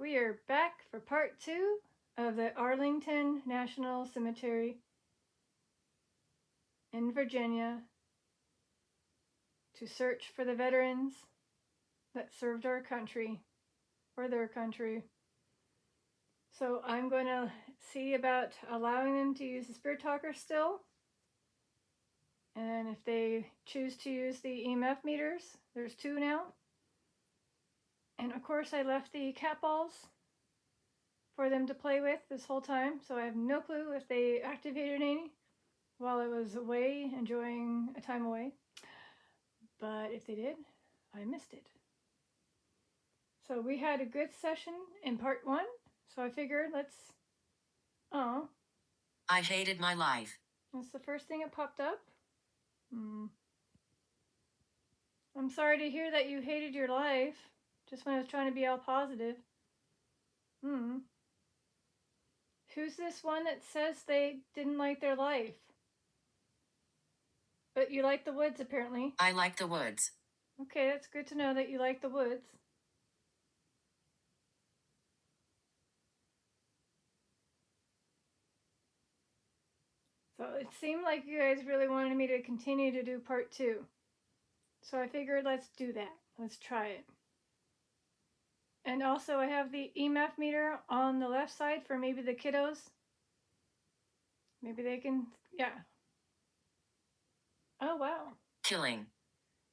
We are back for part 2 of the Arlington National Cemetery in Virginia to search for the veterans that served our country, or their country. So I'm going to see about allowing them to use the Spirit Talker still. And if they choose to use the EMF meters, there's 2 now. And of course I left the cat balls for them to play with this whole time, so I have no clue if they activated any while I was away enjoying a time away. But if they did, I missed it. So we had a good session in part 1, so I figured I hated my life. That's the first thing that popped up. I'm sorry to hear that you hated your life, just when I was trying to be all positive. Who's this one that says they didn't like their life? But you like the woods, apparently. I like the woods. Okay, that's good to know that you like the woods. So it seemed like you guys really wanted me to continue to do part 2. So I figured let's do that. Let's try it. And also I have the EMF meter on the left side for maybe the kiddos. Maybe they can, yeah. Oh, wow. Killing.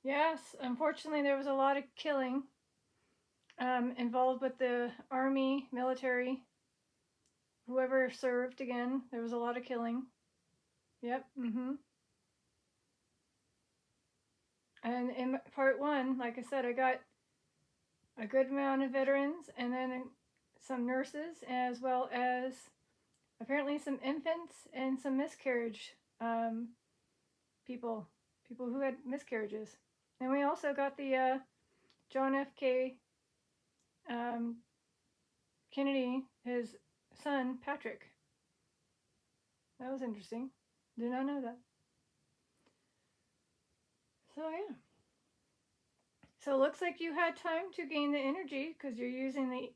Yes, unfortunately there was a lot of killing involved with the army, military, whoever served again. There was a lot of killing. Yep, And in part 1, like I said, I got a good amount of veterans and then some nurses, as well as apparently some infants and some miscarriage people who had miscarriages. And we also got the John F.K. Kennedy, his son, Patrick. That was interesting. Did not know that. So yeah. So it looks like you had time to gain the energy because you're using the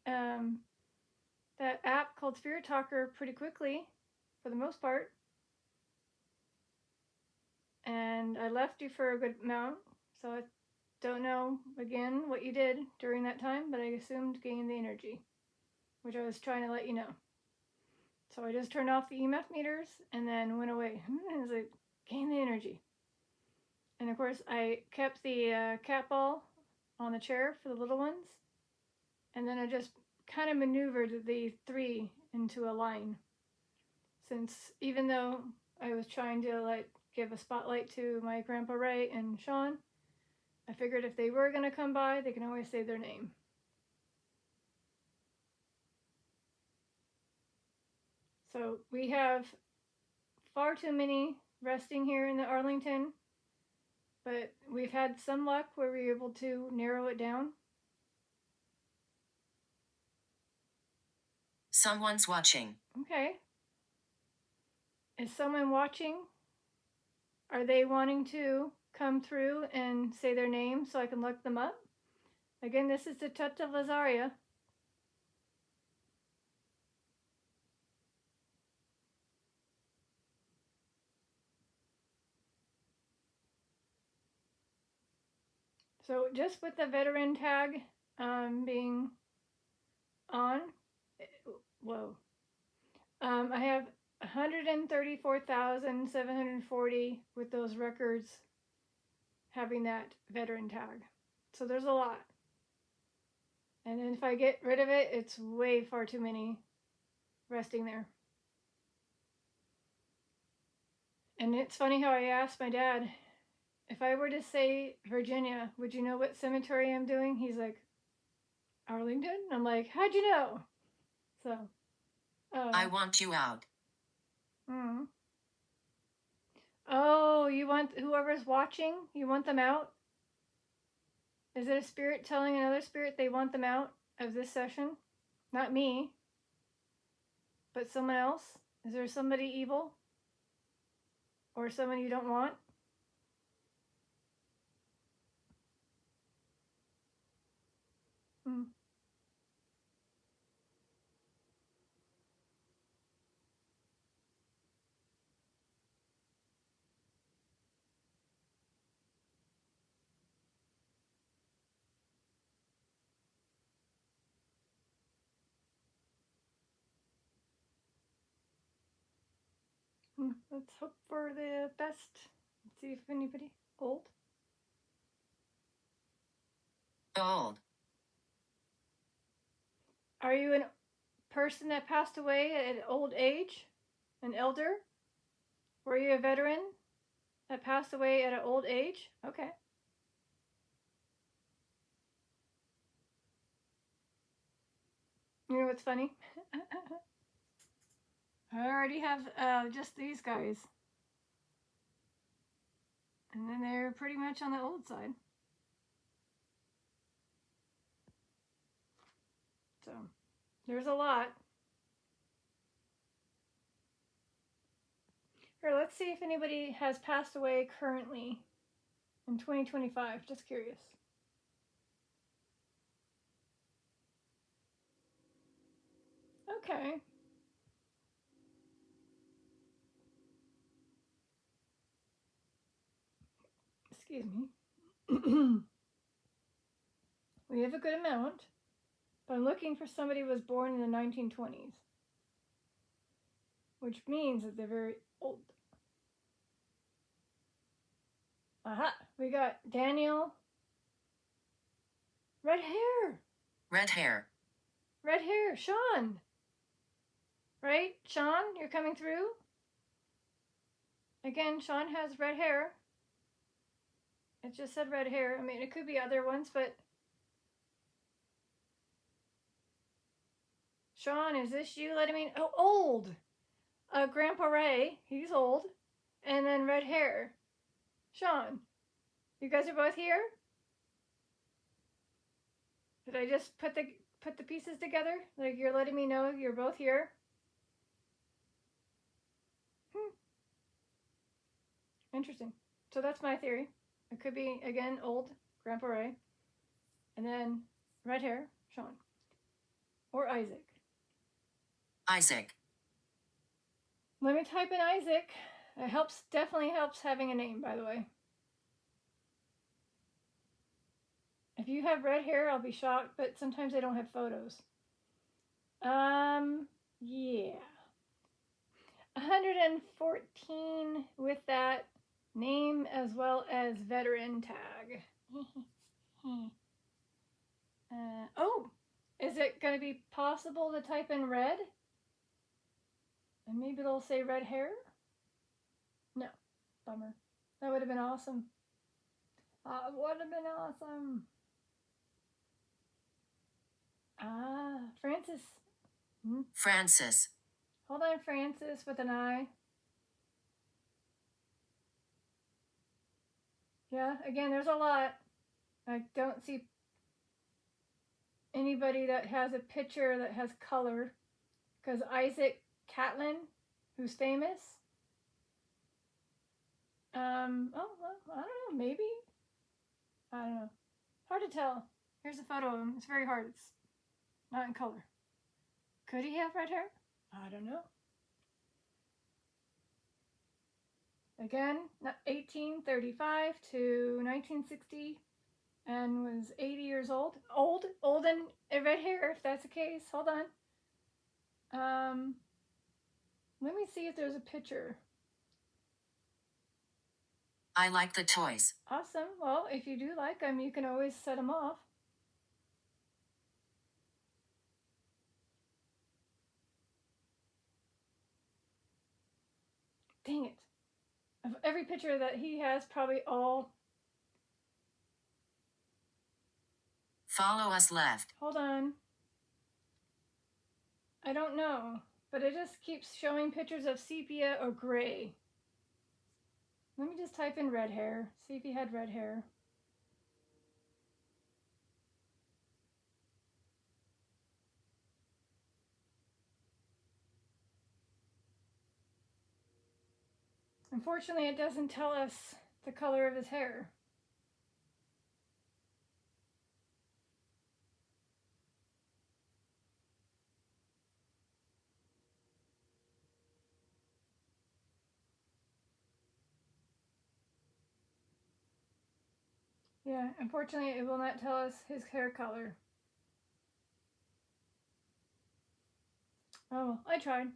that app called Spirit Talker pretty quickly, for the most part. And I left you for a good amount, so I don't know again what you did during that time, but I assumed gain the energy, which I was trying to let you know. So I just turned off the EMF meters and then went away. I was like, gain the energy. And of course I kept the cat ball on the chair for the little ones, and then I just kind of maneuvered the 3 into a line, since even though I was trying to give a spotlight to my Grandpa Ray and Sean, I figured if they were going to come by, they can always say their name. So we have far too many resting here in the Arlington, but we've had some luck where we were able to narrow it down. Someone's watching. Okay. Is someone watching? Are they wanting to come through and say their name so I can look them up? Again, this is the Touch of Lazaria. So just with the veteran tag being on, I have 134,740 with those records having that veteran tag. So there's a lot. And then if I get rid of it, it's way far too many resting there. And it's funny how I asked my dad, if I were to say Virginia, would you know what cemetery I'm doing? He's like, Arlington? I'm like, how'd you know? So, I want you out. Oh, you want whoever's watching, you want them out? Is it a spirit telling another spirit they want them out of this session? Not me, but someone else? Is there somebody evil? Or someone you don't want? Let's hope for the best. Let's see if anybody old. Old. Are you a person that passed away at old age? An elder? Were you a veteran that passed away at an old age? Okay. You know what's funny? I already have just these guys. And then they're pretty much on the old side. So, there's a lot. Here, let's see if anybody has passed away currently in 2025. Just curious. Okay. Excuse me. We have a good amount, but I'm looking for somebody who was born in the 1920s, which means that they're very old. Aha! We got Daniel. Red hair. Red hair. Red hair. Sean. Right? Sean, you're coming through? Again, Sean has red hair. It just said red hair. I mean, it could be other ones, but... Sean, is this you letting me... Oh, old! Grandpa Ray, he's old. And then red hair. Sean, you guys are both here? Did I just put the pieces together? Like, you're letting me know you're both here? Interesting. So that's my theory. It could be, again, old Grandpa Ray. And then red hair, Sean. Or Isaac. Isaac. Let me type in Isaac. It helps, definitely helps having a name, by the way. If you have red hair, I'll be shocked, but sometimes I don't have photos. Yeah. 114 with that name as well as veteran tag. Oh, is it going to be possible to type in red? And maybe it'll say red hair? No, bummer. That would have been awesome. Would have been awesome. Francis. Francis. Hold on, Francis with an I. Yeah, again, there's a lot. I don't see anybody that has a picture that has color. Because Isaac Catlin, who's famous. Oh, well, I don't know, maybe? I don't know. Hard to tell. Here's a photo of him. It's very hard. It's not in color. Could he have red hair? I don't know. Again, 1835 to 1960, and was 80 years old. Old and red hair, if that's the case. Hold on. Let me see if there's a picture. I like the toys. Awesome. Well, if you do like them, you can always set them off. Dang it. Of every picture that he has, probably all... Follow us left. Hold on. I don't know, but it just keeps showing pictures of sepia or gray. Let me just type in red hair, see if he had red hair. Unfortunately, it doesn't tell us the color of his hair. Yeah, unfortunately, it will not tell us his hair color. Oh, well, I tried.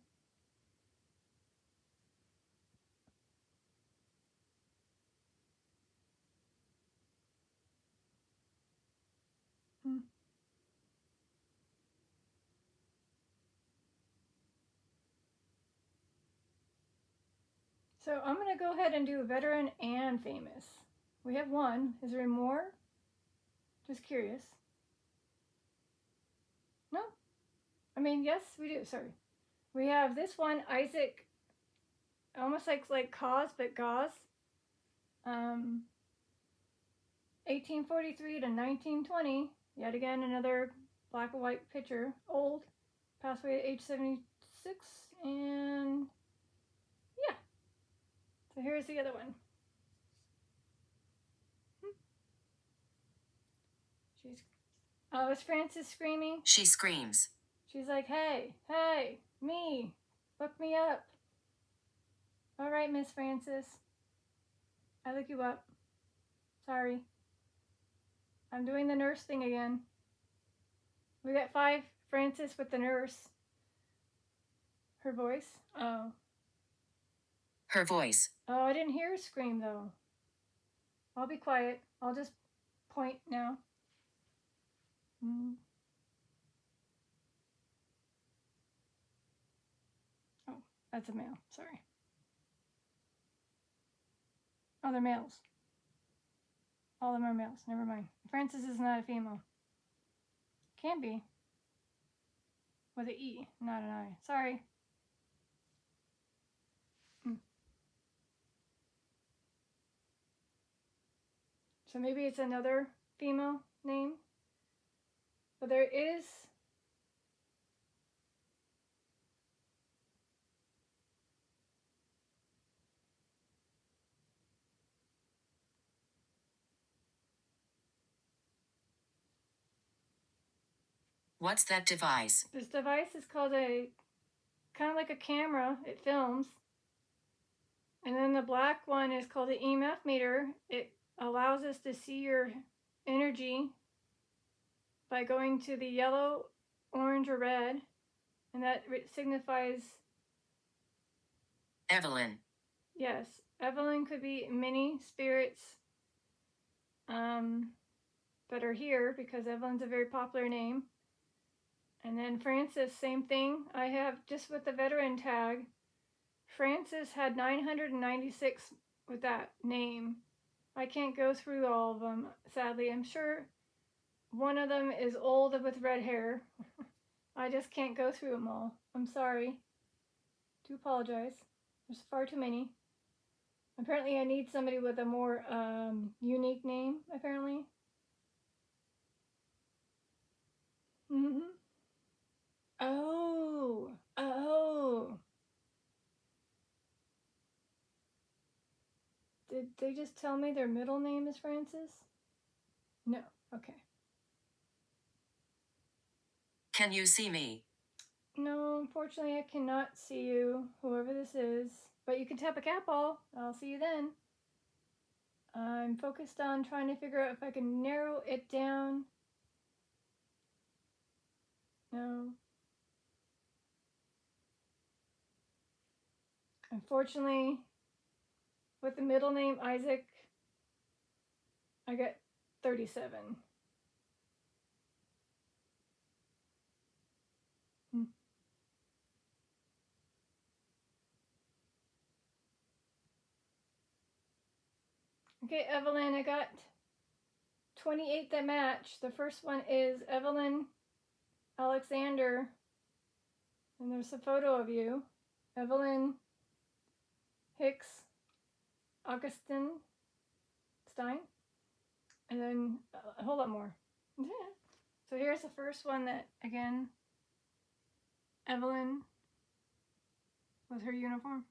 So I'm going to go ahead and do veteran and famous. We have one. Is there more? Just curious. No? I mean, yes, we do. Sorry. We have this one, Isaac, almost like Cause, but Gauze. 1843 to 1920. Yet again, another black and white picture. Old. Passed away at age 76. And yeah. So here's the other one. Is Frances screaming? She screams. She's like, hey, me, look me up. All right, Miss Frances. I look you up. Sorry. I'm doing the nurse thing again. We got 5 Frances with the nurse. Her voice? Oh. Her voice. Oh, I didn't hear her scream though. I'll be quiet. I'll just point now. Oh, that's a male. Sorry. Oh, they're males. All of them are males. Never mind. Frances is not a female. Can be. With an E, not an I. Sorry. So maybe it's another female name. But there is What's that device? this device is called a kind of like a camera. It films. And then the black one is called the EMF meter. It allows us to see your energy by going to the yellow, orange, or red. And that signifies Evelyn. Yes, Evelyn could be many spirits that are here because Evelyn's a very popular name. And then Frances, same thing. I have just with the veteran tag, Frances had 996 with that name. I can't go through all of them, sadly. I'm sure one of them is old with red hair. I just can't go through them all. I'm sorry. Do apologize. There's far too many. Apparently I need somebody with a more unique name, apparently. Oh. Did they just tell me their middle name is Frances? No. Okay. Can you see me? No, unfortunately I cannot see you, whoever this is. But you can tap a cat ball. I'll see you then. I'm focused on trying to figure out if I can narrow it down. No. Unfortunately, with the middle name Isaac, I got 37. Okay, Evelyn, I got 28 that match. The first one is Evelyn Alexander, and there's a photo of you. Evelyn Hicks Augustin Stein, and then a whole lot more. So here's the first one that, again, Evelyn with her uniform.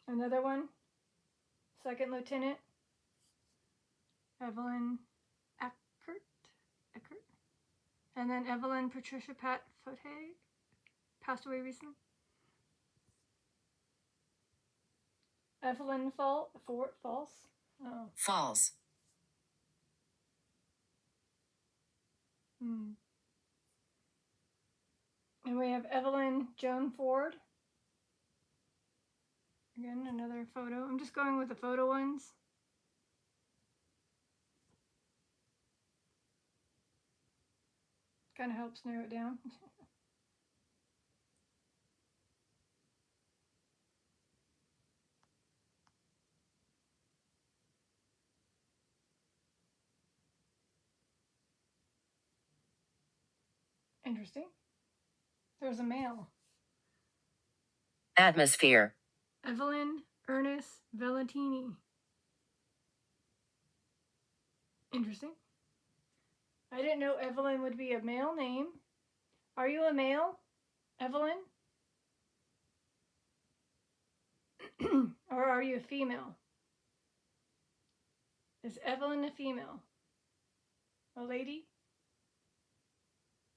Another one, Second Lieutenant Evelyn Eckert. And then Evelyn Patricia Pat Fote, passed away recently. Evelyn False. Oh. False. And we have Evelyn Joan Ford. Again, another photo. I'm just going with the photo ones. Kind of helps narrow it down. Interesting. There's a male. Atmosphere. Evelyn Ernest Valentini. Interesting. I didn't know Evelyn would be a male name. Are you a male, Evelyn? Or are you a female? Is Evelyn a female? A lady?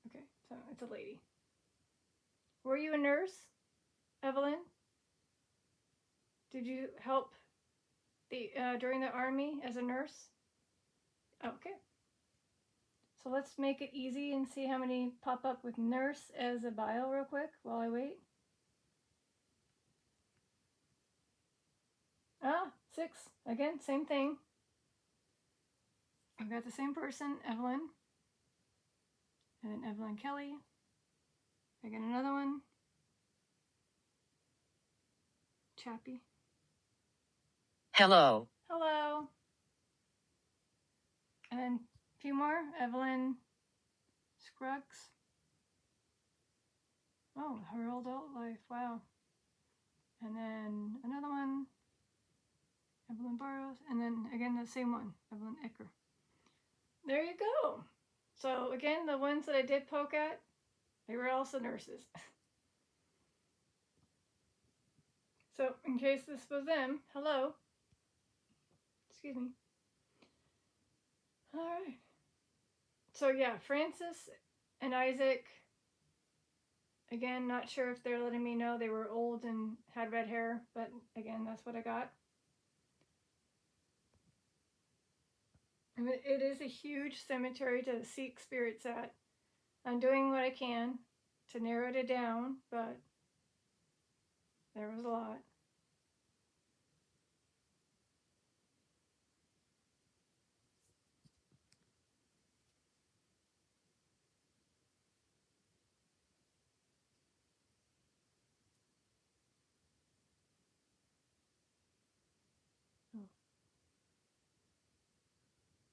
Okay, so it's a lady. Were you a nurse, Evelyn? Did you help during the army as a nurse? Okay. So let's make it easy and see how many pop up with nurse as a bio real quick while I wait. 6. Again, same thing. I've got the same person, Evelyn. And then Evelyn Kelly. I get another one. Chappie. Hello. Hello. And then a few more. Evelyn Scruggs. Oh, her old adult life. Wow. And then another one. Evelyn Burrows. And then again the same one. Evelyn Ecker. There you go. So again, the ones that I did poke at, they were also nurses. So in case this was them, hello. Excuse me. All right. So yeah, Francis and Isaac. Again, not sure if they're letting me know they were old and had red hair, but again, that's what I got. I mean, it is a huge cemetery to seek spirits at. I'm doing what I can to narrow it down, but there was a lot.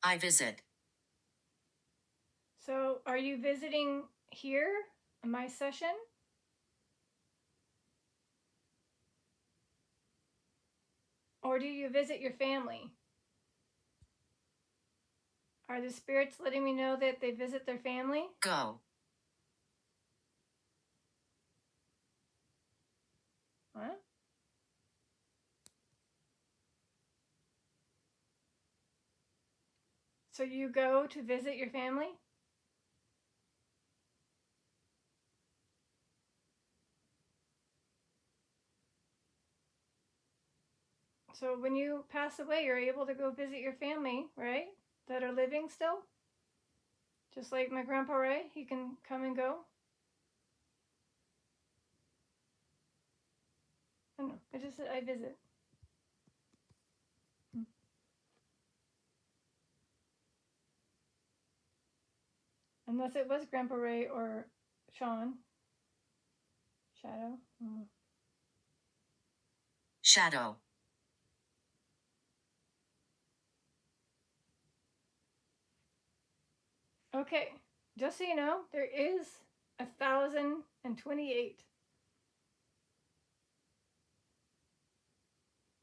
I visit. So, are you visiting here in my session? Or do you visit your family? Are the spirits letting me know that they visit their family? Go. Huh? So you go to visit your family? So when you pass away, you're able to go visit your family, right? That are living still? Just like my Grandpa Ray, he can come and go. I don't know. I just said I visit. Unless it was Grandpa Ray or Sean. Shadow. Shadow. Okay, just so you know, there is 1,028.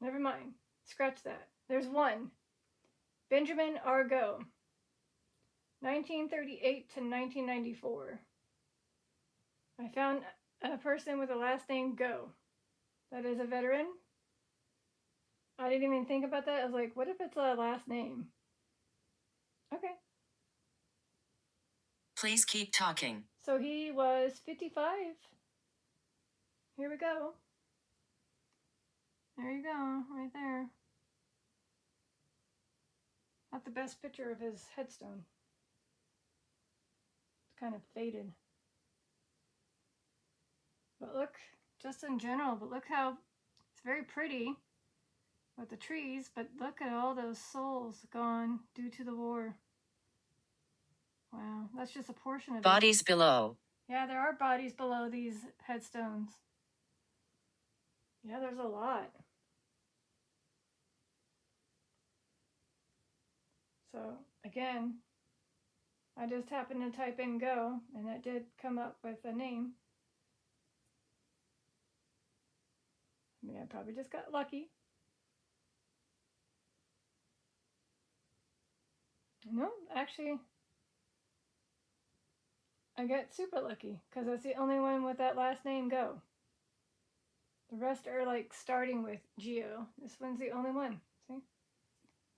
Never mind. Scratch that. There's one. Benjamin Argo. 1938 to 1994. I found a person with the last name Go. That is a veteran. I didn't even think about that. I was like, what if it's a last name? Okay. Please keep talking. So he was 55. Here we go. There you go, right there. Not the best picture of his headstone. It's kind of faded. But look, just in general, but look how it's very pretty with the trees, but look at all those souls gone due to the war. Wow, that's just a portion of it. Bodies below. Yeah, there are bodies below these headstones. Yeah, there's a lot. So, again, I just happened to type in go, and it did come up with a name. I mean, I probably just got lucky. No, actually, I got super lucky because that's the only one with that last name go. The rest are like starting with Geo. This one's the only one. See?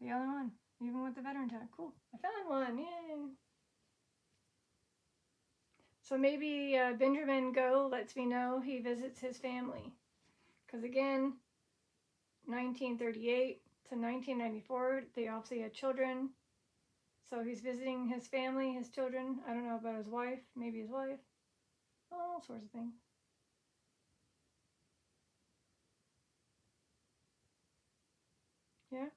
The only one. Even with the veteran tag. Cool. I found one. Yay. So maybe Benjamin Go lets me know he visits his family. Because again, 1938 to 1994, they obviously had children. So he's visiting his family, his children. I don't know about his wife. Maybe his wife. All sorts of things. Yeah.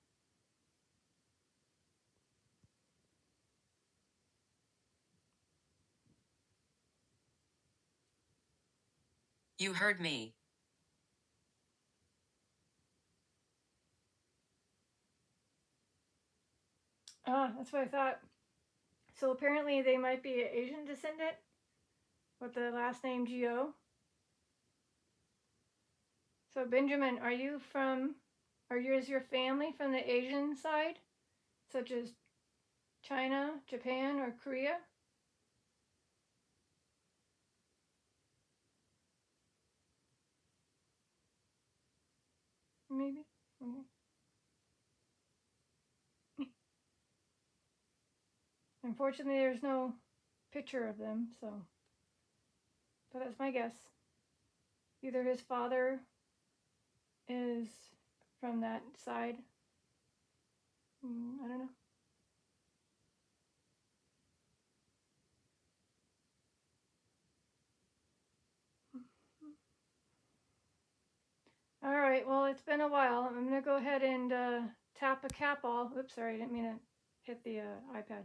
You heard me. Ah, that's what I thought. So apparently they might be an Asian descendant with the last name Gio. So Benjamin, is your family from the Asian side, such as China, Japan, or Korea? Maybe. Okay. Unfortunately, there's no picture of them, but that's my guess. Either his father is from that side. I don't know. All right, well, it's been a while. I'm going to go ahead and tap a cap all. Oops, sorry, I didn't mean to hit the iPad.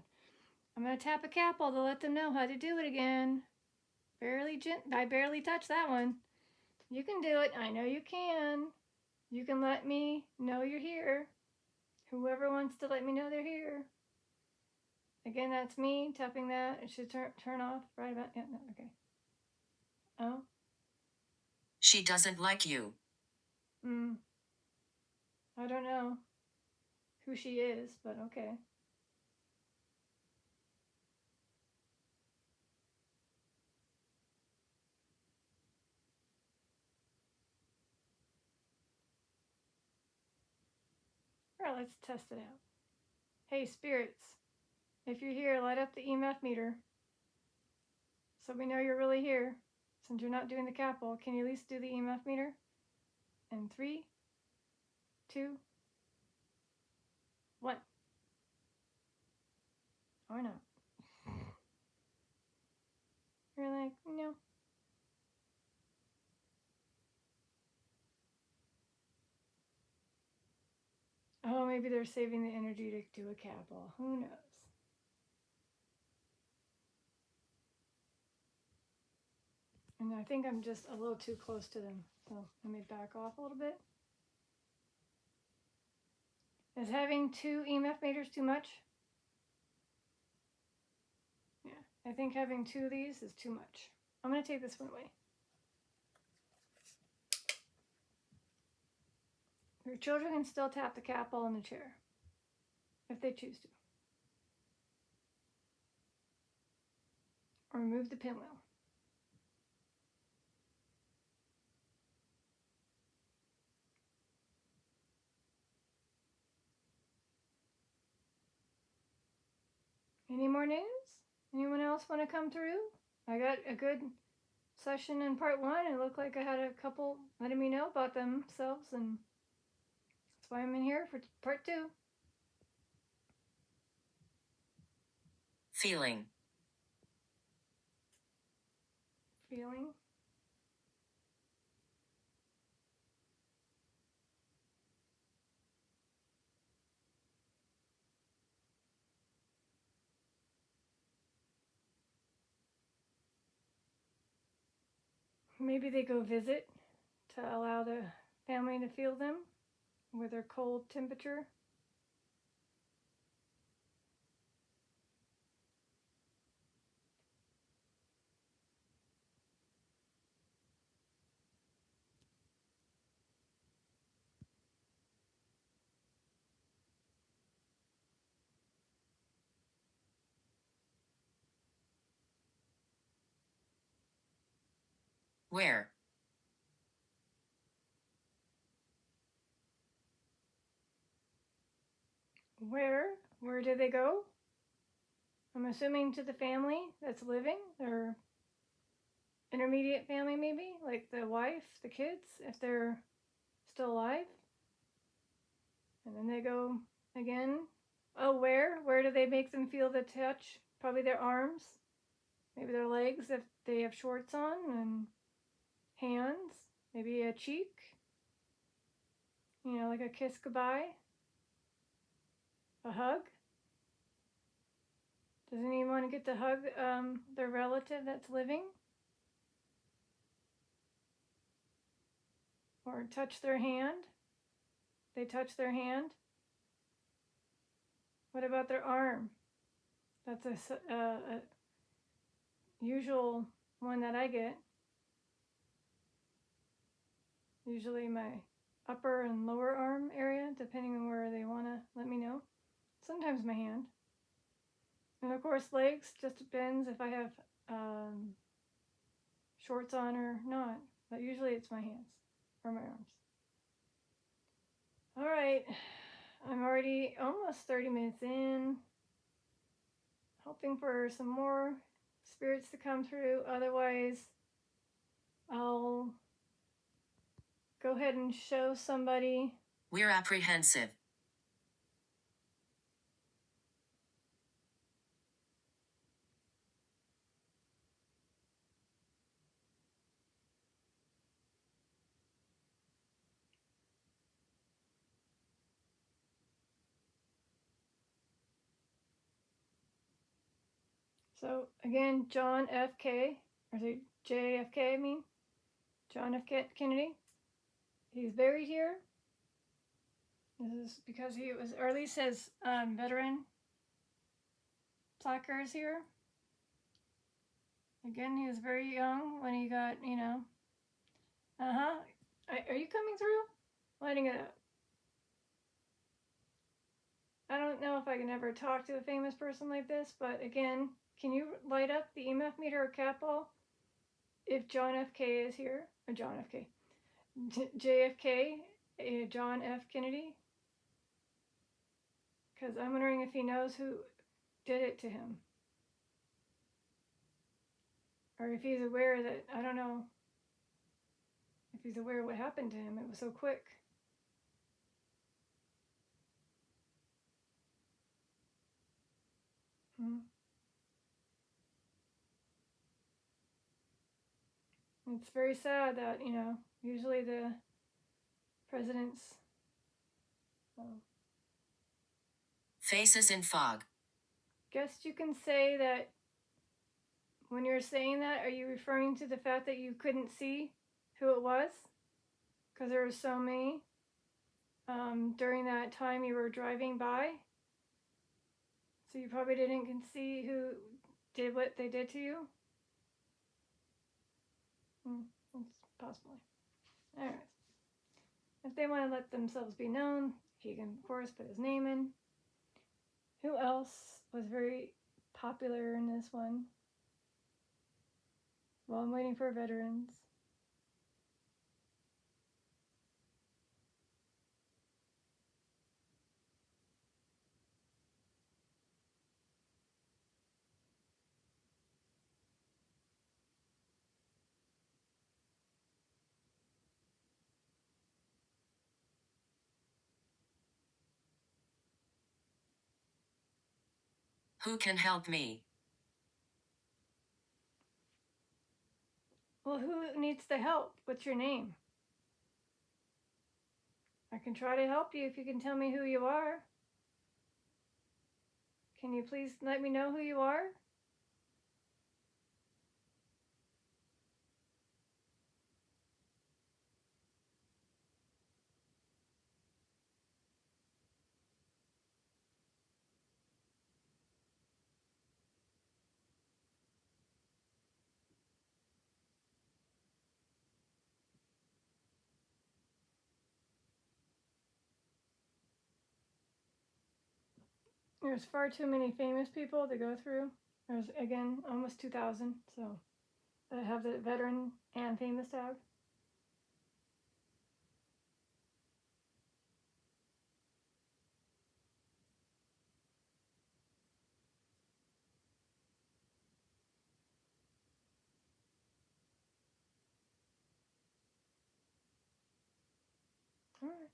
I'm going to tap a cap all to let them know how to do it again. I barely touched that one. You can do it. I know you can. You can let me know you're here. Whoever wants to let me know they're here. Again, that's me tapping that. It should turn off right about. Yeah, no, okay. Oh. She doesn't like you. I don't know who she is, but okay. All right, let's test it out. Hey, spirits, if you're here, light up the EMF meter so we know you're really here. Since you're not doing the capital, can you at least do the EMF meter? In 3, 2, 1. Or not. You're like, no. Oh, maybe they're saving the energy to do a capital. Who knows? And I think I'm just a little too close to them. So let me back off a little bit. Is having 2 EMF meters too much? Yeah, I think having 2 of these is too much. I'm going to take this one away. Your children can still tap the cap ball in the chair if they choose to. Or remove the pinwheel. Any more news? Anyone else want to come through? I got a good session in part 1. It looked like I had a couple letting me know about themselves, and that's why I'm in here for part 2. Feeling. Feeling. Maybe they go visit to allow the family to feel them with their cold temperature. Where? Where do they go? I'm assuming to the family that's living, their intermediate family maybe, like the wife, the kids, if they're still alive. And then they go again. Oh, where? Where do they make them feel the touch? Probably their arms, maybe their legs if they have shorts on, and hands, maybe a cheek, like a kiss goodbye, a hug. Does anyone get to hug their relative that's living? Or touch their hand? They touch their hand. What about their arm? That's a usual one that I get. Usually my upper and lower arm area, depending on where they want to let me know. Sometimes my hand. And of course, legs just depends if I have shorts on or not. But usually it's my hands or my arms. All right, I'm already almost 30 minutes in. Hoping for some more spirits to come through. Otherwise, I'll go ahead and show somebody. We're apprehensive. So again, John F. K. Or is it JFK? I mean, John F. Kennedy. He's buried here. This is because he was, or at least his veteran placard is here. Again, he was very young when he got, Are you coming through? Lighting it up. I don't know if I can ever talk to a famous person like this, but again, can you light up the EMF meter or cat ball if John F. K. is here? Or John F. K. JFK, John F. Kennedy? Because I'm wondering if he knows who did it to him. Or if he's aware that, I don't know, if he's aware of what happened to him. It was so quick. It's very sad that, usually the presidents. Faces in fog. Guess you can say that when you're saying that, are you referring to the fact that you couldn't see who it was? Because there were so many during that time you were driving by. So you probably didn't see who did what they did to you? Possibly. Alright. If they want to let themselves be known, he can, of course, put his name in. Who else was very popular in this one? Well, I'm waiting for veterans. Who can help me? Well, who needs the help? What's your name? I can try to help you if you can tell me who you are. Can you please let me know who you are? There's far too many famous people to go through. There's, again, almost 2,000, so that have the veteran and famous tag. All right.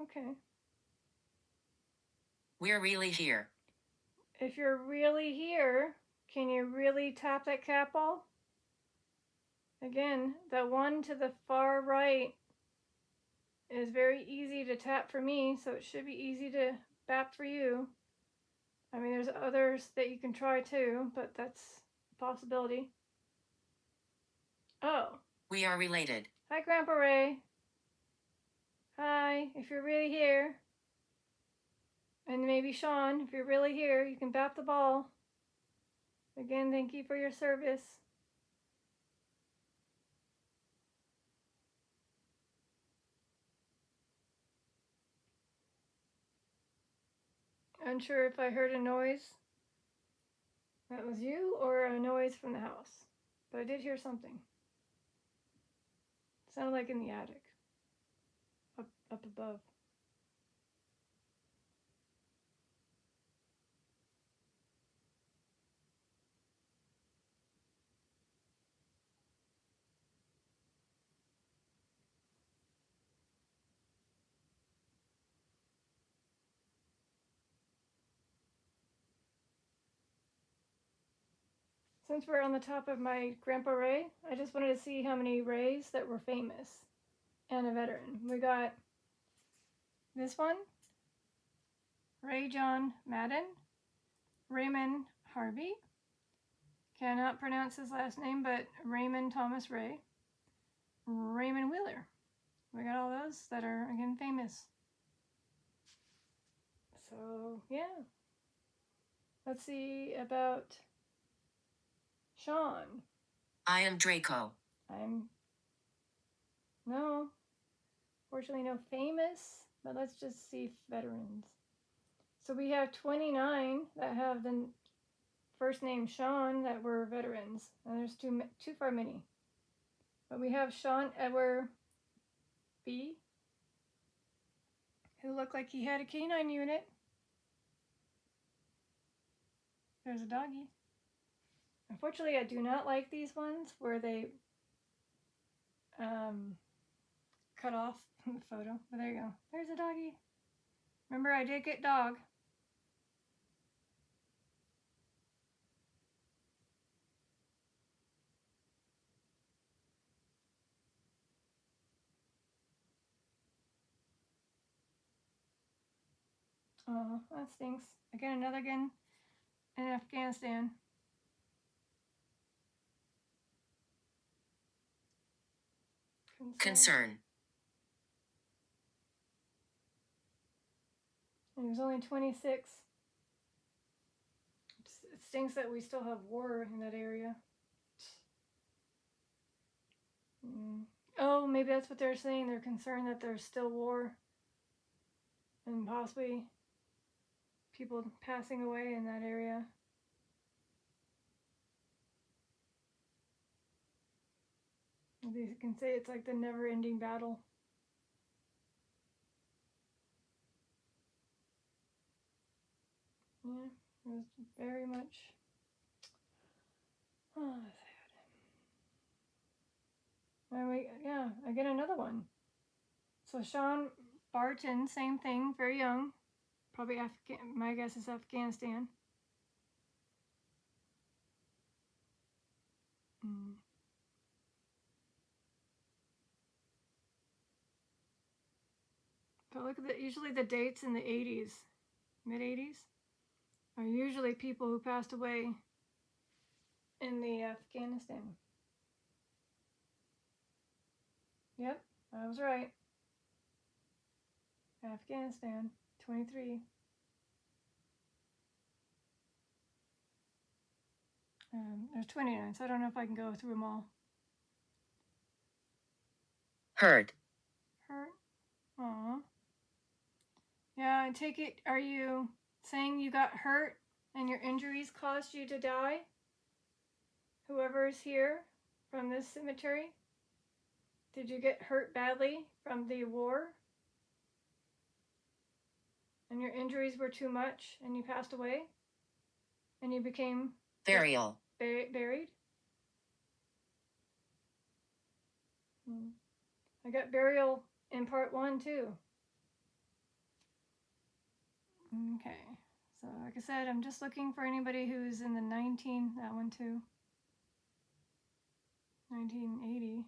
Okay. We're really here. If you're really here, can you really tap that cat ball? Again, the one to the far right is very easy to tap for me, so it should be easy to bap for you. I mean, there's others that you can try too, but that's a possibility. Oh. We are related. Hi, Grandpa Ray. Hi, if you're really here. And maybe Sean, if you're really here, you can bap the ball. Again, thank you for your service. Unsure if I heard a noise. That was you or a noise from the house. But I did hear something. It sounded like in the attic. Up above. Since we're on the top of my Grandpa Ray, I just wanted to see how many Rays that were famous and a veteran. We got this one, Ray John Madden, Raymond Harvey, cannot pronounce his last name, but Raymond Thomas Ray, Raymond Wheeler. We got all those that are, again, famous. So, yeah. Let's see about Sean. I am Draco. No, fortunately no famous, but let's just see veterans. So we have 29 that have the first name Sean that were veterans, and there's too far many. But we have Sean Edward B, who looked like he had a canine unit. There's a doggy. Unfortunately, I do not like these ones where they cut off the photo. But there you go. There's a doggy. Remember, I did get dog. Oh, that stinks. Again, another gun in Afghanistan. Concern. And he was only 26. It stinks that we still have war in that area. Oh, maybe that's what they're saying. They're concerned that there's still war and possibly people passing away in that area. Maybe you can say it's like the never-ending battle. Yeah, it was very much sad. And I get another one. So Sean Barton, same thing, very young. Probably my guess is Afghanistan. But look at usually the dates in the 80s, mid 80s, are usually people who passed away in the Afghanistan. Yep, I was right. Afghanistan, 23. There's 29, so I don't know if I can go through them all. Hurt. Hurt? Aw. Yeah, I take it, are you saying you got hurt and your injuries caused you to die? Whoever is here from this cemetery? Did you get hurt badly from the war? And your injuries were too much and you passed away? And you became Burial. Buried? I got burial in part 1 too. Okay, so like I said, I'm just looking for anybody who's in the that one too. 1980.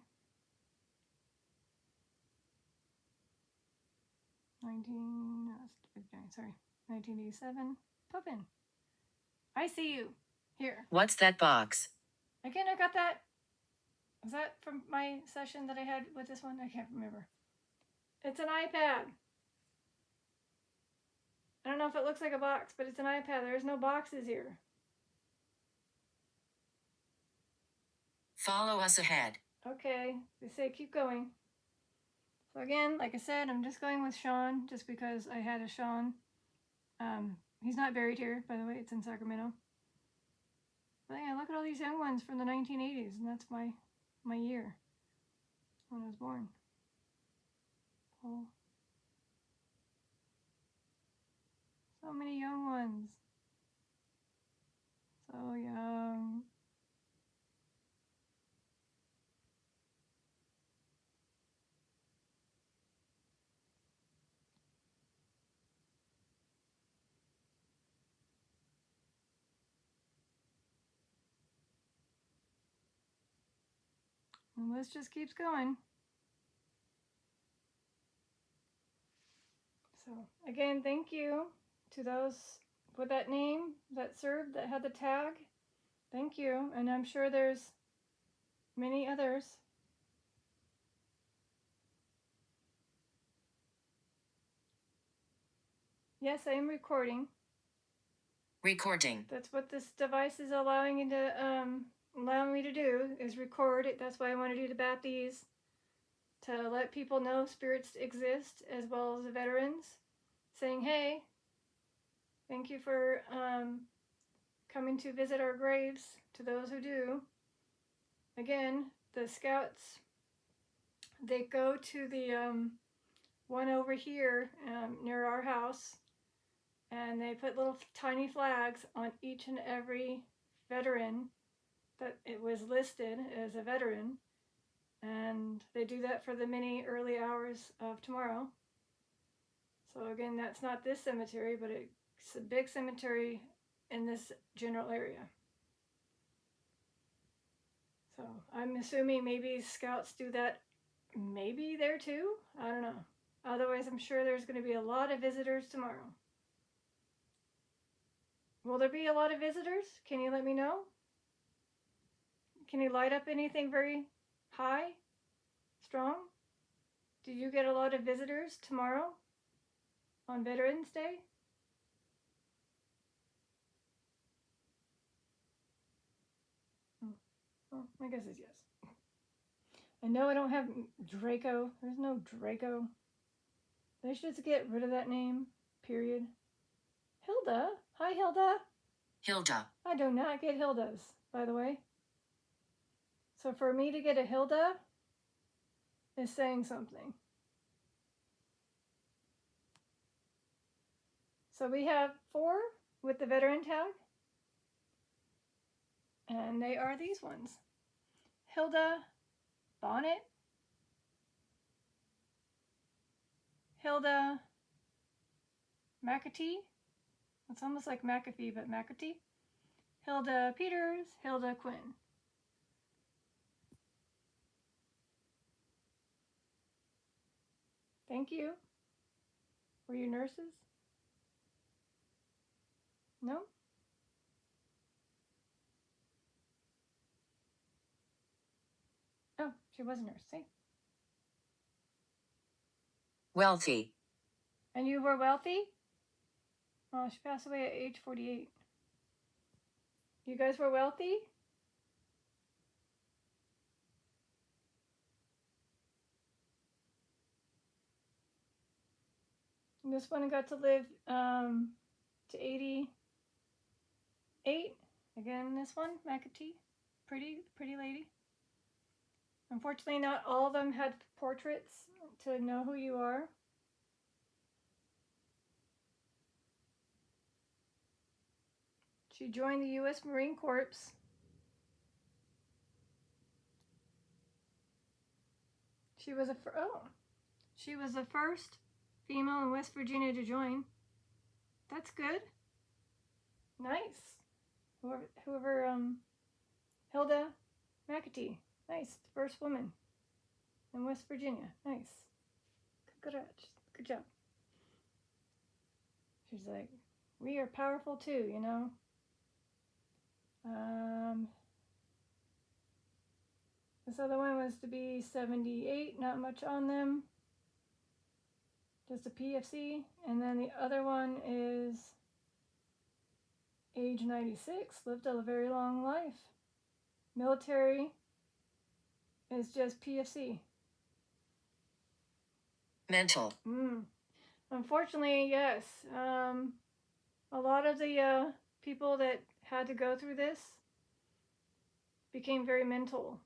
1987. Pop in. I see you. Here. What's that box? Again, I got that. Was that from my session that I had with this one? I can't remember. It's an iPad. I don't know if it looks like a box, but it's an iPad. There's no boxes here. Follow us ahead. Okay, they say keep going. So again, like I said, I'm just going with Sean just because I had a Sean. He's not buried here, by the way. It's in Sacramento. But yeah, look at all these young ones from the 1980s, and that's my year when I was born. Oh, so many young ones. So young. And the list just keeps going. So again, thank you to those with that name that served, that had the tag. Thank you. And I'm sure there's many others. Yes, I am recording. Recording. That's what this device is allowing me to do, is record it. That's why I want to do the Bathies, to let people know spirits exist, as well as the veterans, saying, hey, thank you for coming to visit our graves, to those who do. Again, the scouts, they go to the one over here near our house, and they put little tiny flags on each and every veteran that it was listed as a veteran, and they do that for the many early hours of tomorrow. So again, that's not this cemetery, but it's a big cemetery in this general area. So I'm assuming maybe scouts do that maybe there too. I don't know. Otherwise, I'm sure there's going to be a lot of visitors tomorrow. Will there be a lot of visitors? Can you let me know? Can you light up anything very high? Strong? Do you get a lot of visitors tomorrow on Veterans Day? Well, my guess is yes. I know I don't have Draco. There's no Draco. They should just get rid of that name, period. Hilda? Hi, Hilda. Hilda. I do not get Hildas, by the way. So for me to get a Hilda is saying something. So we have 4 with the veteran tag. And they are these ones. Hilda Bonnet. Hilda McAtee. It's almost like McAfee, but McAtee. Hilda Peters. Hilda Quinn. Thank you. Were you nurses? No? Oh, she was a nurse. See? Wealthy. And you were wealthy? Oh, she passed away at age 48. You guys were wealthy? This one got to live to 88. Again, this one, McAtee. Pretty lady. Unfortunately, not all of them had portraits to know who you are. She joined the U.S. Marine Corps. She was the first female in West Virginia to join. That's good. Nice. Whoever Hilda McAtee. Nice. First woman in West Virginia. Nice. Good job. She's like, we are powerful too, you know. This other one was to be 78, not much on them. Just a PFC. And then the other one is age 96, lived a very long life. Military is just PFC. Mental. Unfortunately, yes. A lot of the people that had to go through this became very mental.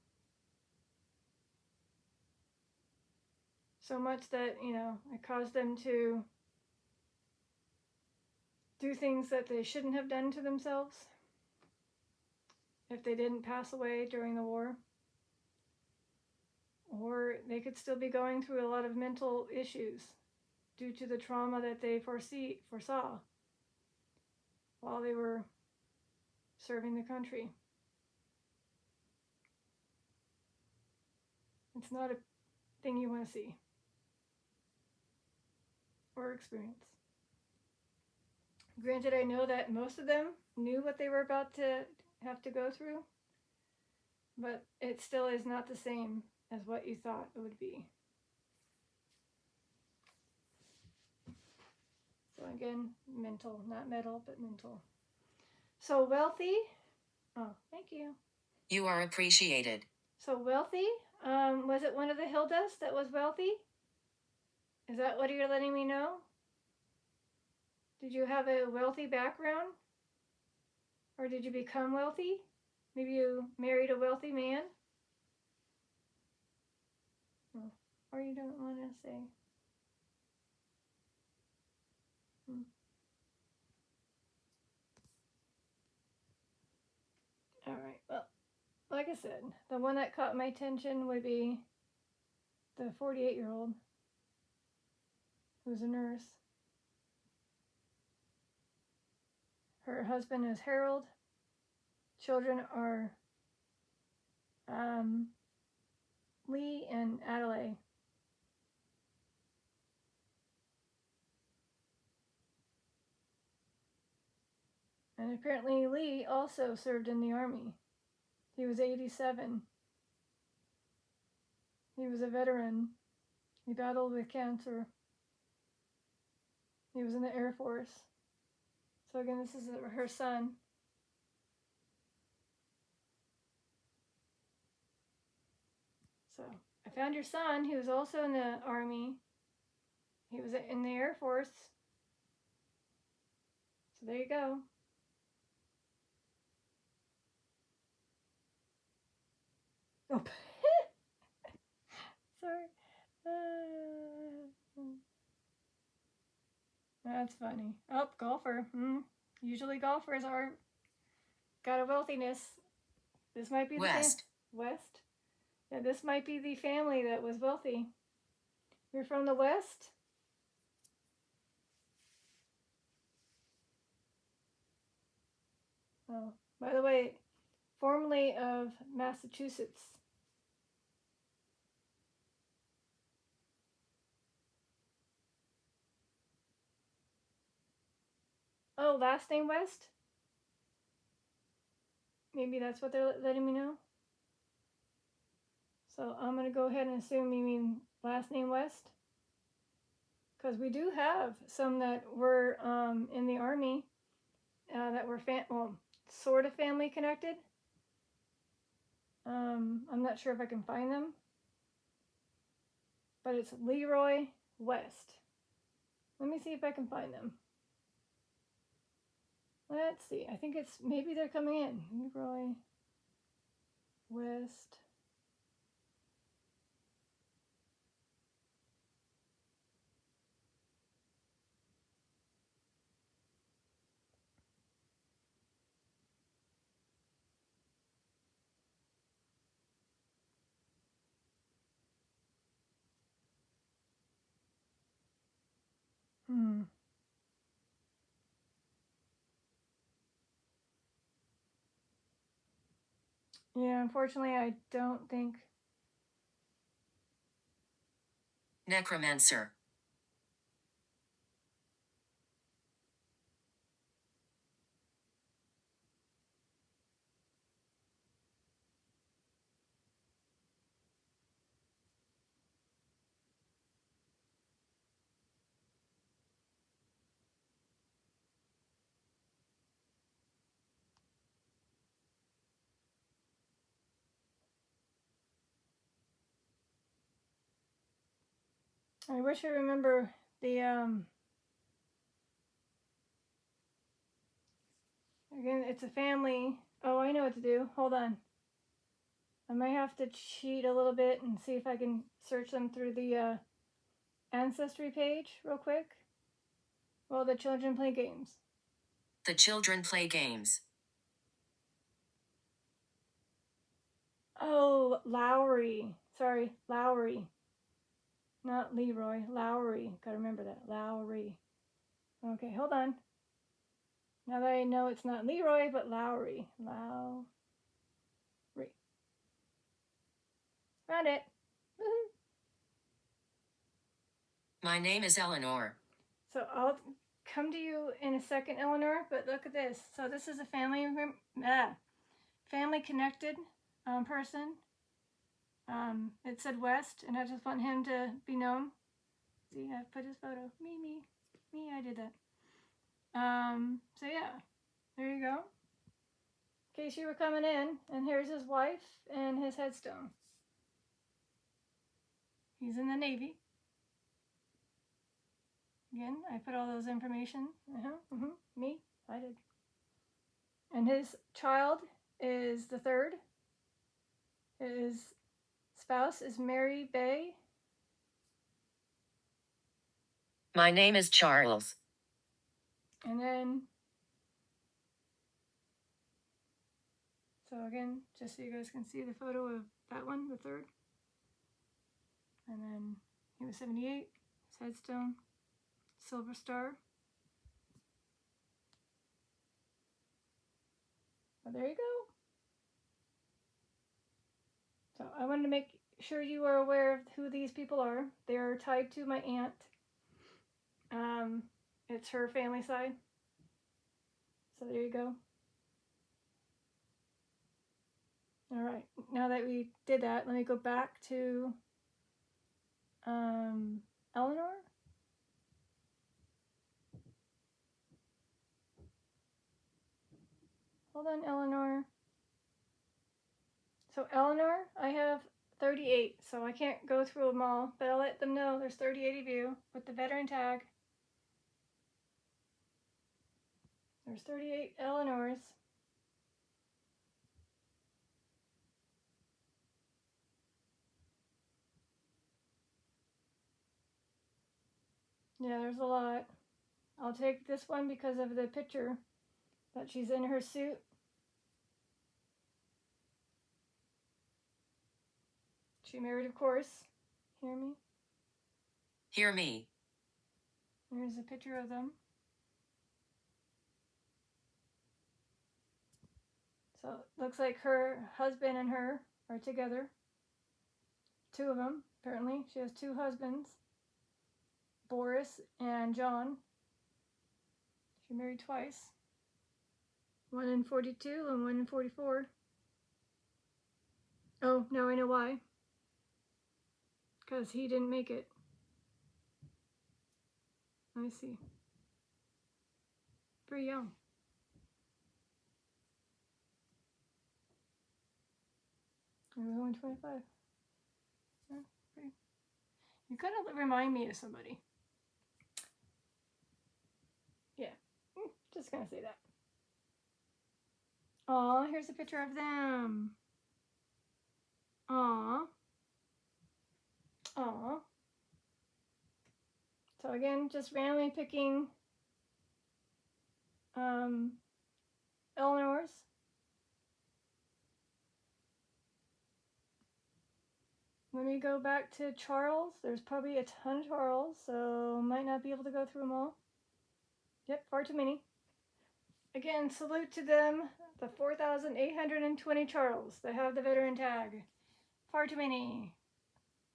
So much that, you know, it caused them to do things that they shouldn't have done to themselves if they didn't pass away during the war. Or they could still be going through a lot of mental issues due to the trauma that they foresaw while they were serving the country. It's not a thing you want to see or experience. Granted, I know that most of them knew what they were about to have to go through, but it still is not the same as what you thought it would be. So again, mental, not metal, but mental. So wealthy. Oh, thank you. You are appreciated. So wealthy. Was it one of the Hildas that was wealthy? Is that what you're letting me know? Did you have a wealthy background? Or did you become wealthy? Maybe you married a wealthy man? Or you don't want to say? All right, well, like I said, the one that caught my attention would be the 48-year-old who's a nurse. Her husband is Harold. Children are Lee and Adelaide. And apparently Lee also served in the Army. He was 87. He was a veteran. He battled with cancer. He was in the Air Force. So again, this is her son. So I found your son. He was also in the Army. He was in the Air Force. So there you go. Oh, sorry. That's funny. Oh, golfer. Usually golfers are got a wealthiness. This might be West. West. Yeah, this might be the family that was wealthy. You're from the West? Oh, by the way, formerly of Massachusetts. Oh, last name West? Maybe that's what they're letting me know. So I'm going to go ahead and assume you mean last name West. Because we do have some that were in the Army that were sort of family connected. I'm not sure if I can find them. But it's Leroy West. Let me see if I can find them. Let's see. I think it's maybe they're coming in. Leroy West. Yeah, unfortunately, I don't think. Necromancer. I wish I remember the Again, it's a family. Oh, I know what to do. Hold on. I might have to cheat a little bit and see if I can search them through the ancestry page real quick. Well, the children play games. The children play games. Oh, Lowry. Sorry, Lowry. Not Leroy. Lowry. Gotta remember that. Lowry. Okay, hold on. Now that I know it's not Leroy, but Lowry. Lowry. Found it. My name is Eleanor. So I'll come to you in a second, Eleanor. But look at this. So this is a family connected person. It said West, and I just want him to be known. See, I put his photo. Me. I did that. So yeah, there you go. In case you were coming in, and here's his wife and his headstone. He's in the Navy. Again, I put all those information. Me, I did. And his child is the third. His spouse is Mary Bay. My name is Charles. And then, so again, just so you guys can see the photo of that one, the third. And then he was 78, his headstone, silver star. But there you go. So I wanted to make sure you are aware of who these people are. They are tied to my aunt. It's her family side. So there you go. All right. Now that we did that, let me go back to Eleanor. Hold on, Eleanor. So Eleanor, I have 38, so I can't go through them all, but I'll let them know there's 38 of you with the veteran tag. There's 38 Eleanors. Yeah, there's a lot. I'll take this one because of the picture that she's in her suit. She married, of course. Hear me? Hear me. There's a picture of them. So it looks like her husband and her are together. Two of them, apparently. She has two husbands, Boris and John. She married twice. One in 42 and one in 44. Oh, now I know why. Because he didn't make it. I see. Pretty young. He was only 25. Yeah, pretty. You kind of remind me of somebody. Just gonna say that. Aw, here's a picture of them. Aw. Aw. So again, just randomly picking Eleanor's. Let me go back to Charles. There's probably a ton of Charles, so might not be able to go through them all. Yep, far too many. Again, salute to them, the 4,820 Charles that have the veteran tag. Far too many.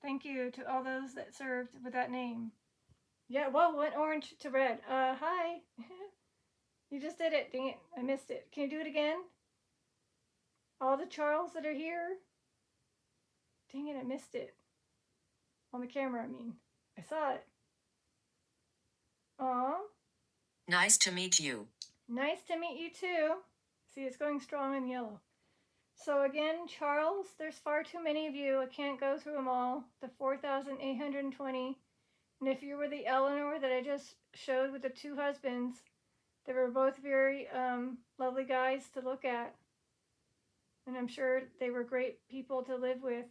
Thank you to all those that served with that name. Yeah, whoa, went orange to red. Hi. You just did it. Dang it, I missed it. Can you do it again? All the Charles that are here? Dang it, I missed it. On the camera, I mean. I saw it. Aw. Nice to meet you. Nice to meet you too. See, it's going strong in yellow. So again, Charles, there's far too many of you. I can't go through them all. The 4,820. And if you were the Eleanor that I just showed with the two husbands, they were both very lovely guys to look at. And I'm sure they were great people to live with,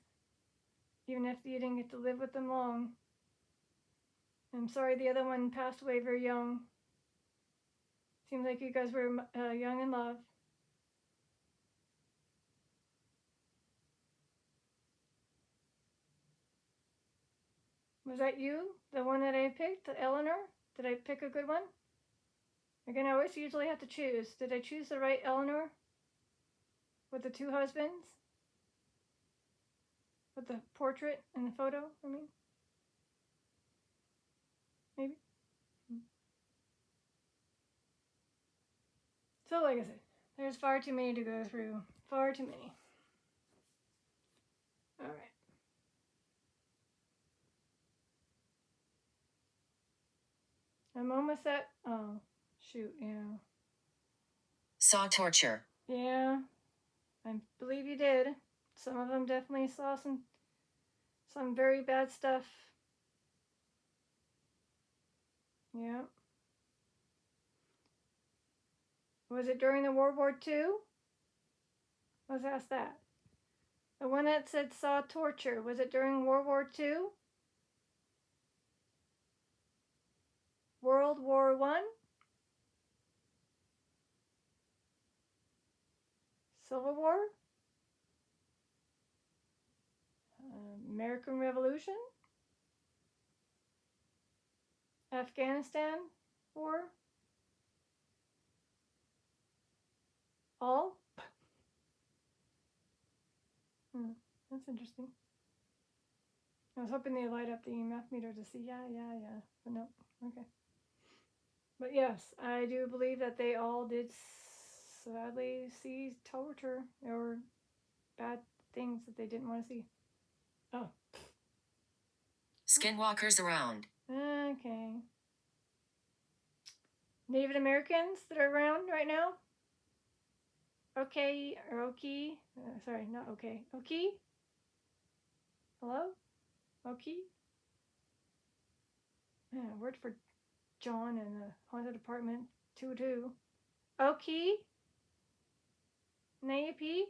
even if you didn't get to live with them long. I'm sorry the other one passed away very young. Seems like you guys were young in love. Was that you? The one that I picked? Eleanor? Did I pick a good one? Again, I always usually have to choose. Did I choose the right Eleanor? With the two husbands? With the portrait and the photo, I mean? Maybe? So like I said, there's far too many to go through. Far too many. Alright. I'm almost at, oh, shoot, yeah. Saw torture. Yeah, I believe you did. Some of them definitely saw some very bad stuff. Yeah. Was it during the World War II? Let's ask that. The one that said saw torture, was it during World War II? World War I? Civil War? American Revolution? Afghanistan War? All? That's interesting. I was hoping they'd light up the EMF meter to see, yeah, but no, okay. But yes, I do believe that they all did sadly see torture or bad things that they didn't want to see. Oh. Skinwalkers around. Okay. Native Americans that are around right now? Okay, or Okie. Sorry, not okay. Okie? Hello? Okie? Yeah, word for John in the haunted apartment 2-2. Okie? Nayapi?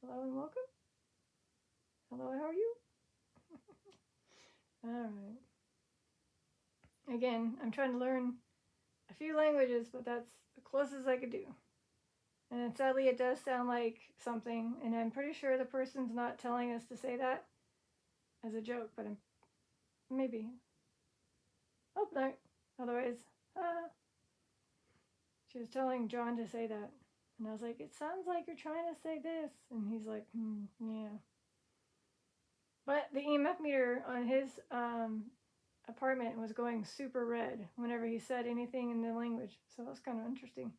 Hello and welcome. Hello, how are you? Alright. Again, I'm trying to learn a few languages, but that's the closest I could do. And sadly, it does sound like something, and I'm pretty sure the person's not telling us to say that as a joke, but maybe. Oh, no. Otherwise, she was telling John to say that. And I was like, it sounds like you're trying to say this. And he's like, yeah. But the EMF meter on his apartment was going super red whenever he said anything in the language. So that's kind of interesting.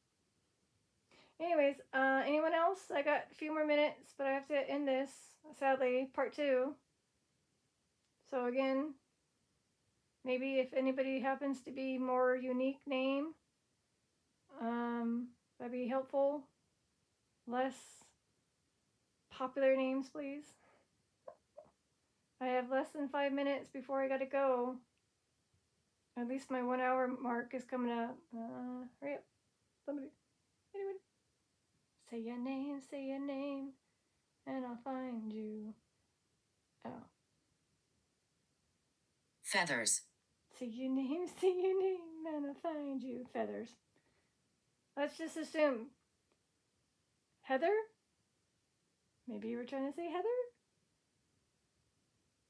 Anyways, anyone else? I got a few more minutes, but I have to end this, sadly, part 2. So again, maybe if anybody happens to be more unique name, that'd be helpful. Less popular names, please. I have less than 5 minutes before I gotta go. At least my 1 hour mark is coming up. Hurry up. Somebody. Anybody. Say your name, and I'll find you. Oh. Feathers. Say your name, and I'll find you. Feathers. Let's just assume. Heather? Maybe you were trying to say Heather?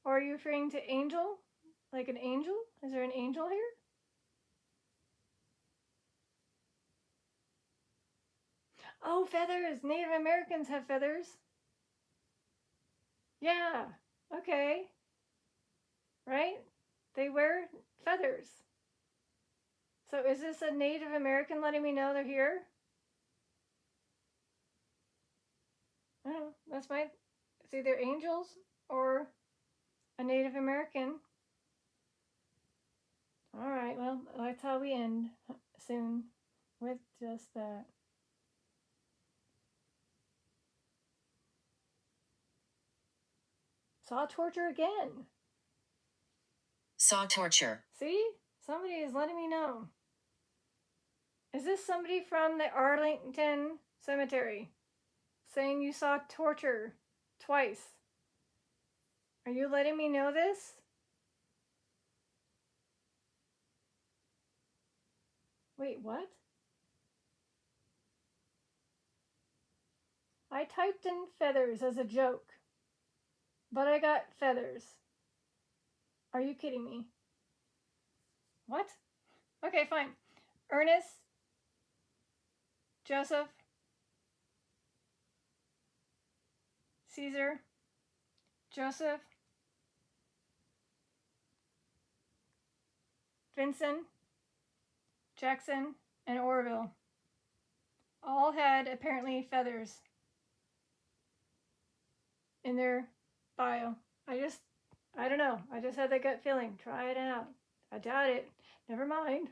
Or are you referring to angel? Like an angel? Is there an angel here? Oh, feathers! Native Americans have feathers. Yeah. Okay. Right? They wear feathers. So is this a Native American letting me know they're here? I don't know. That's my. It's either angels or a Native American. All right. Well, that's how we end soon with just that. Saw torture again. Saw torture. See? Somebody is letting me know. Is this somebody from the Arlington Cemetery saying you saw torture twice? Are you letting me know this? Wait, what? I typed in feathers as a joke, but I got feathers. Are you kidding me? What? Okay, fine. Ernest, Joseph, Caesar, Joseph, Vincent, Jackson, and Orville all had apparently feathers in their bio. I don't know. I just had that gut feeling. Try it out. I doubt it. Never mind.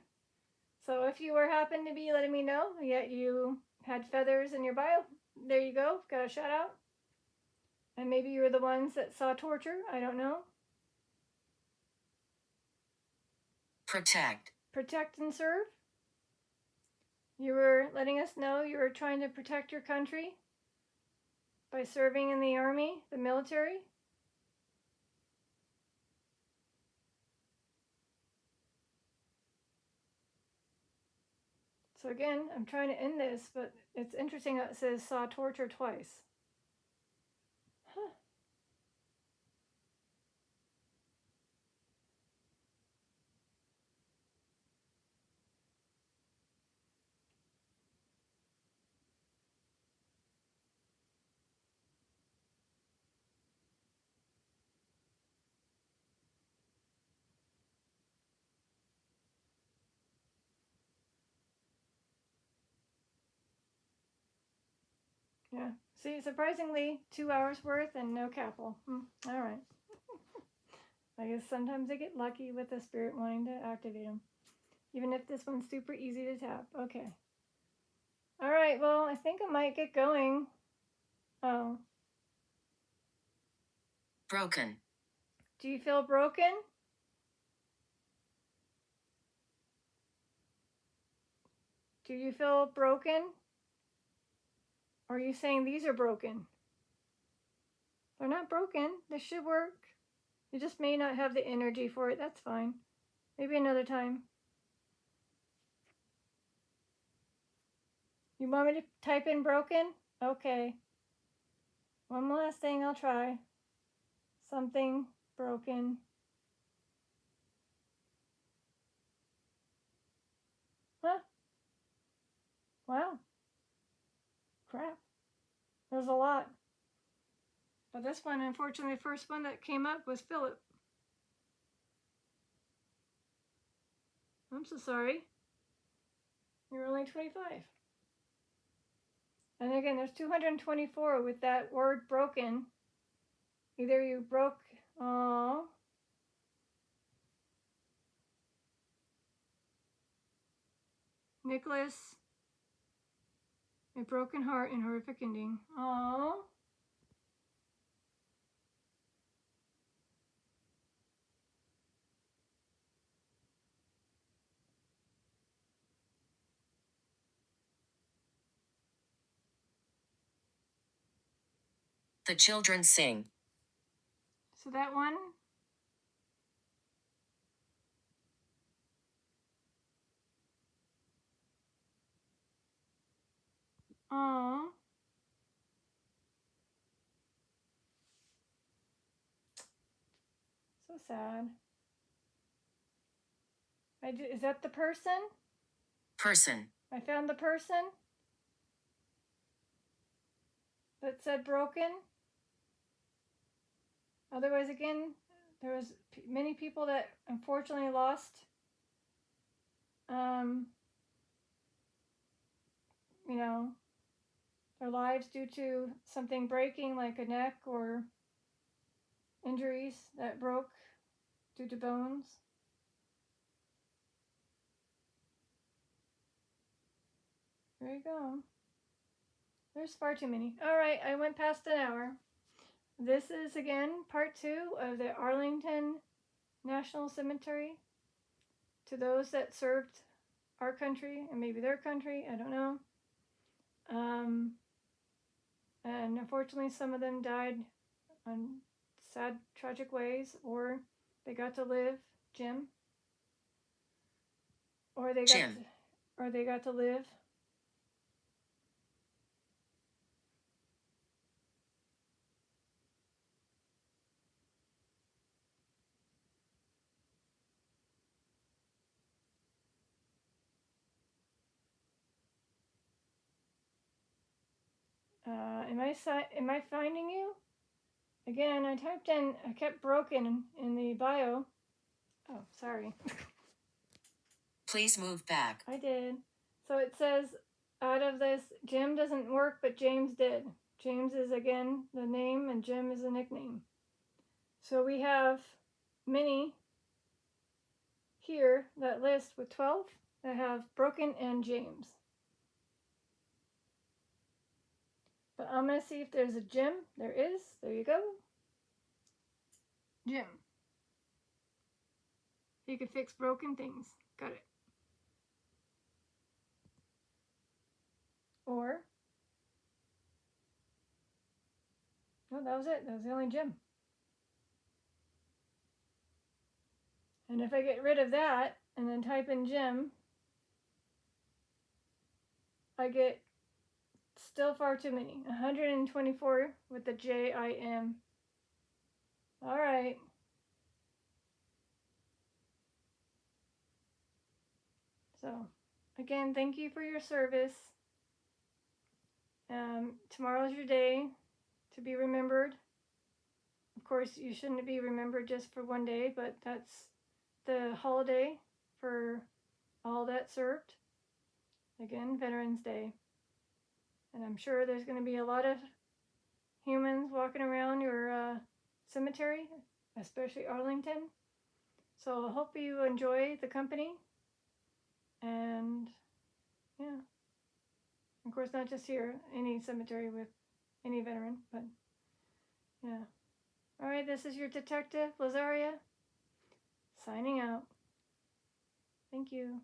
So if you were happen to be letting me know, yet you had feathers in your bio, there you go. Got a shout out. And maybe you were the ones that saw torture. I don't know. Protect. Protect and serve. You were letting us know you were trying to protect your country by serving in the army, the military. So again, I'm trying to end this, but it's interesting that it says saw torture twice. Huh. Yeah. See, surprisingly, 2 hours worth and no capel. All right. I guess sometimes I get lucky with the spirit wanting to activate them. Even if this one's super easy to tap. Okay. All right, well, I think I might get going. Oh. Broken. Do you feel broken? Do you feel broken? Or are you saying these are broken? They're not broken. This should work. You just may not have the energy for it. That's fine. Maybe another time. You want me to type in broken? Okay. One last thing I'll try. Something broken. Huh? Wow. Crap. There's a lot. But this one, unfortunately, the first one that came up was Philip. I'm so sorry. You're only 25. And again, there's 224 with that word broken. Either you broke, oh, Nicholas, a broken heart and horrific ending. Oh. The children sing. So that one. Aww. So sad. Is that the person? Person. I found the person that said broken. Otherwise, again, there was many people that unfortunately lost, you know, their lives due to something breaking, like a neck or injuries that broke due to bones. There you go. There's far too many. All right, I went past an hour. This is, again, part 2 of the Arlington National Cemetery. To those that served our country and maybe their country, I don't know. And unfortunately, some of them died on sad, tragic ways, or they got to live, Jim, or they got to live. Am I finding you? Again, I kept broken in the bio. Oh, sorry. Please move back. I did. So it says, out of this, Jim doesn't work, but James did. James is, again, the name, and Jim is a nickname. So we have many here that list with 12 that have Broken and James. But I'm going to see if there's a Jim. There is. There you go. Jim. He could fix broken things. Got it. Or, no, that was it. That was the only Jim. And if I get rid of that and then type in Jim, I get still far too many. 124 with the JIM. All right. So, again, thank you for your service. Tomorrow's your day to be remembered. Of course, you shouldn't be remembered just for one day, but that's the holiday for all that served. Again, Veterans Day. And I'm sure there's going to be a lot of humans walking around your cemetery, especially Arlington. So I hope you enjoy the company. And yeah, of course, not just here, any cemetery with any veteran, but yeah. All right, this is your Detective Lazaria signing out. Thank you.